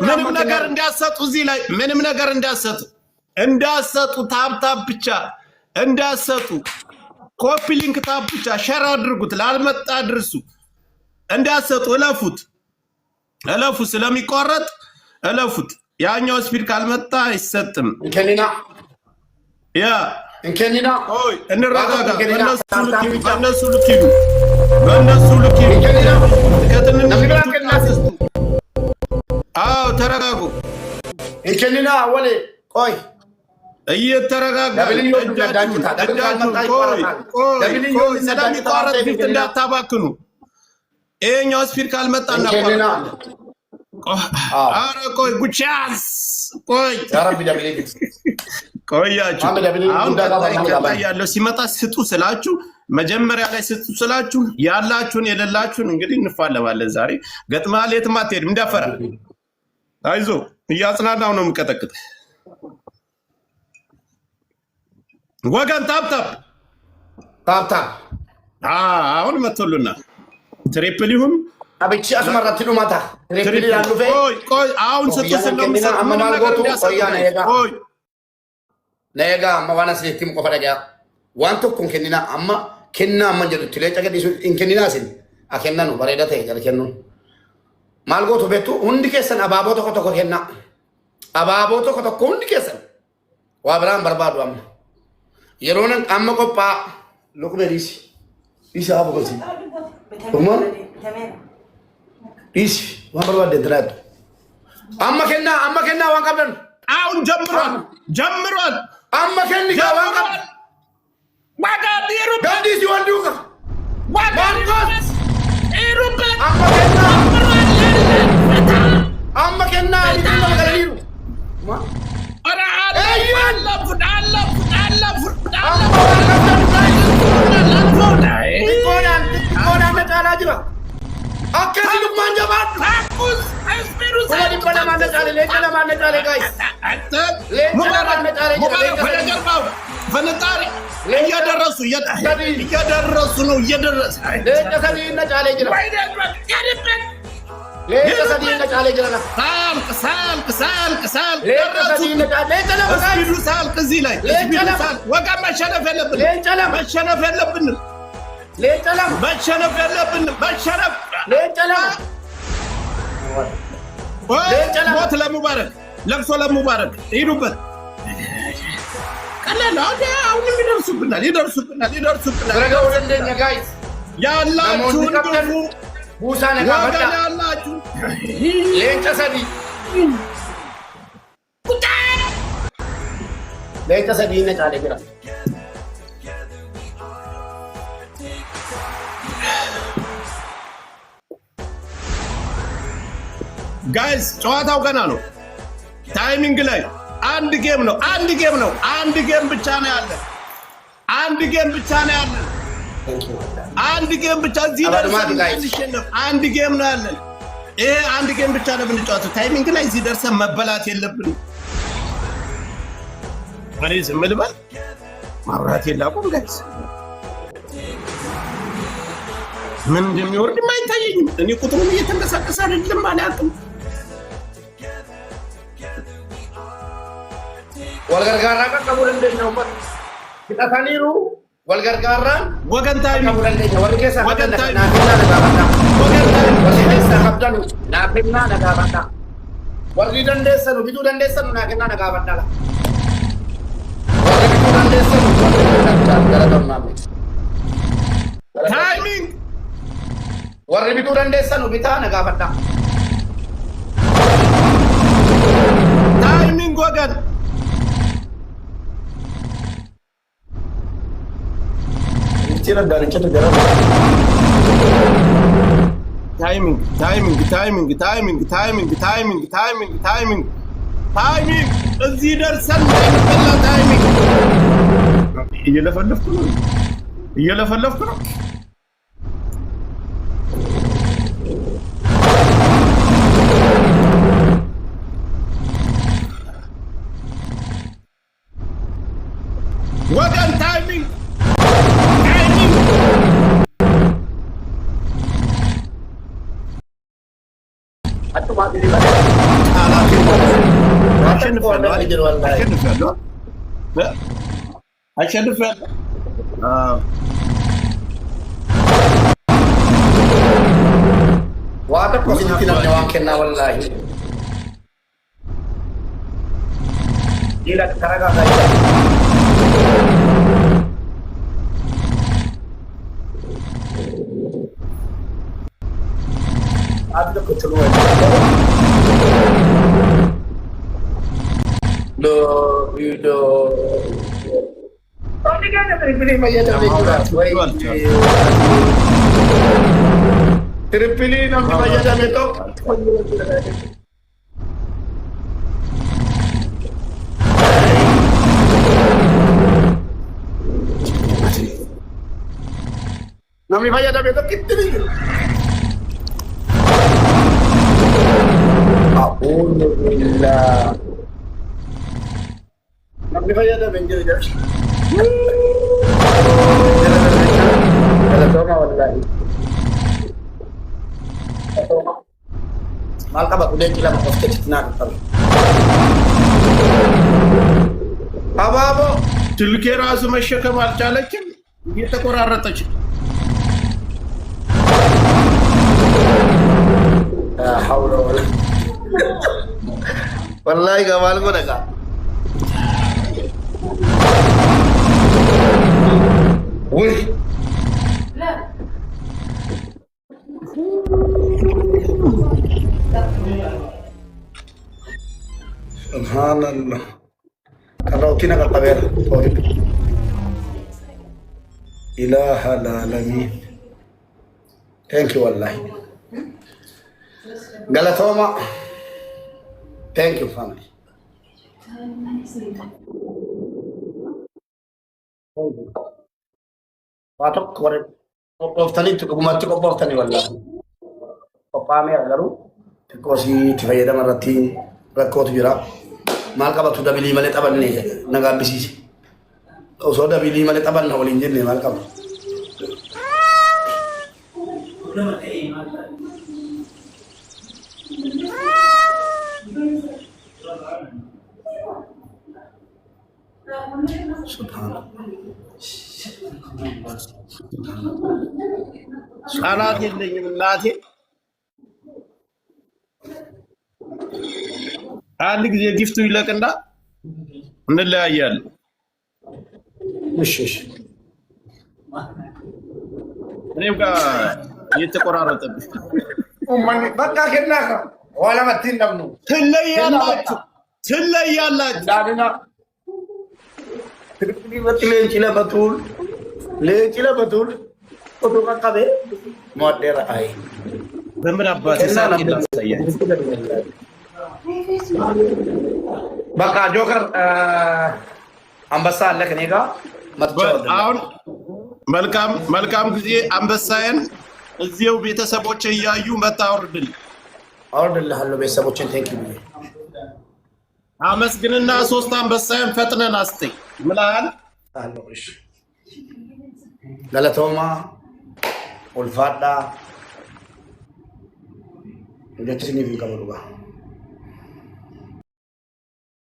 ምንም ነገር እንዳሰጡ እዚህ ላይ ምንም ነገር እንዳሰጡ ታፕታፕ ብቻ እንዳሰጡ ኮፒ ሊንክ ታፕ ብቻ ሸር አድርጉት ላልመጣ ድርሱ እንዳሰጡ እለፉ ስለሚቆረጥ እለፉት ያኛው ስፒድ ካልመጣ አይሰጥም ያ እንከኒና ኦይ እንረጋጋ በእነሱ ልኪዱ አው ተረጋጉ እንከኒና ወለ ቆይ እየተረጋጋ ስለሚቋረጥ ፊት እንዳታባክኑ ይኸኛው ስፒድ ካልመጣ እናቋረጥ ኧረ ቆይ ጉቻስ ቆይ ቆያችሁ አሁን ቀጣይ ያለው ሲመጣ ስጡ ስላችሁ መጀመሪያ ላይ ስጡ ስላችሁ ያላችሁን የሌላችሁን እንግዲህ እንፋለማለን ዛሬ ገጥማል የትም አትሄድም እንዳፈራ አይዞ እያጽናናው ነው የምቀጠቅጥ ወገን ታፕታፕ አሁን መጥቶልና ትሪፕል ይሁን አብቺ አስመራትሉ ማታ ትሪፕል ያሉፈ ቆይ አሁን ስጡ ስለምሰጥ ማማልጎቱ ቆይ ነጋ ማዋናስ ለቲም ቆፈዳጋ ዋንቶ ኮንከኒና አማ ከና ማጀዱ ትለጫ ገዲሱ ኢንከኒና ሲን አከና ነው በሬዳተ ይገርከኑ ማልጎቱ ቤቱ ሁንዲ ከሰን አባቦቶ ኮቶ ከና አባቦቶ ኮቶ ሁንዲ ከሰን ዋብራን በርባዱ አማ የሮነን አማ ቆጳ ሎክሜሪስ ኢሳቡ በሲ ኡማ ኢስ ዋብራው ደድራድ አማ ከና ዋንቀበን አሁን ጀምሯል አማ ከኒ ዋንቀበን ዋጋዲሩ ጋዲስ ይወልዱካ ዋንቆስ ኢሩበ አማ ከና ይተማ ገሪሩ አራ አለፉት ኮና መጣላ ጅራ አከዚ ሉማን ጀባን ታቁስ አስቢሩ ሰዲ ኮና ማነጣለ ጋይስ ፈነጣሪ እየደረሱ ነው ለተሰዲ ነጫለ ጅራ ለተሰዲ ነጫለ ጅራ ሳልቅ እዚህ ላይ ወጋ መሸነፍ የለብንም ሞት ለሙባረክ ለቅሶ ለሙባረክ ሂዱበት ቀላል አሁንም ይደርሱብናል ያላችሁን ግፉ ቡሳ ነካፈታ ያላችሁ ለተሰዲ ነጫለ ጅራ ጋይስ ጨዋታው ገና ነው ታይሚንግ ላይ አንድ ጌም ብቻ ነው ያለን አንድ ጌም ብቻ እዚህ ደርሰን አንድ ጌም ነው ያለን ይሄ አንድ ጌም ብቻ ነው የምንጫወተው ታይሚንግ ላይ እዚህ ደርሰን መበላት የለብንም እኔ ዝም ልበል ማውራት የላቁም ጋይስ ምን እንደሚወርድ የማይታየኝም እኔ ቁጥሩን እየተንቀሳቀሰ አይደለም አላውቅም ወልገርጋራ ከቀቡል እንደነው በታታኒሩ ወልገርጋራ ወገንታይ ወልገሳ ወገንታይ ወልገሳ ከብዳኑ ናፈና ነጋባታ ወልጊ ደንደሰኑ ቢዱ ደንደሰኑ ናከና ነጋባታላ ወልጊ ቢዱ ደንደሰኑ ታይሚንግ ወልጊ ቢዱ ደንደሰኑ ቢታ ነጋባታ ታይሚንግ ወገን ታይሚንግ እዚህ ደርሰን በላ ታይሚንግ እየለፈለፍኩ ነው ወገን ታይሚንግ አሸንፌያለሁ። ዋተ ኮሲቲ ነው ዋንከና ወላሂ ይላል ተረጋጋ አጥቶ ከተሉ ሎ ቪዲዮ ኦዲጋና ትሪፕሊ ማያታ ወይ ትሪፕሊ ነው ማያታ መቶ Namni fayyadame tokkitti ni jiru. A'uudhu billah. Namni fayyadame hin jiru jedhu. Galatooma wallahi. Maal qaba ulee lama qoftee citinaa qabu. አባቦ ስልኬ ራሱ መሸከም አልቻለችም፣ እየተቆራረጠች حول ولا والله قبال کو لگا وي لا سبحان الله كروتينا كبير طيب إله العالمين thank you والله Galatoma. Thank you, family. Patok kore koftani tu kumati ko koftani wala. Kopame agaru kosi tifayeda marati rakot jira. Malka batu dabili male taban ne naga bisisi. Oso dabili male taban na olin jenne malka. ቃላት የለኝም እናቴ። አንድ ጊዜ ጊፍቱ ይለቅና እንለያያለን። እሺ እሺ። እኔም ጋር እየተቆራረጠብኝ በቃ ከናካ ወላ ማቲን ደምኑ ትለያላችሁ ዳግና ትክክል ሌንቺ ለበቱል ኦቶ ቀቀበ ሞዴራ አይ በምን አባቴ ሳቂ ላሳያችሁ። በቃ ጆከር አንበሳ አለ ከኔ ጋር መጥቻለሁ። አሁን መልካም ጊዜ። አንበሳዬን እዚው ቤተሰቦቼ እያዩ መጣ አውርድልሃለሁ። ቤተሰቦቼን ቴንክ ዩ አመስግንና 3 አንበሳዬን ፈጥነን አስተይ ምላል አለው። እሺ ገለቶማ ኡልፋዳ እንደዚህ ነው የሚቀበሉባ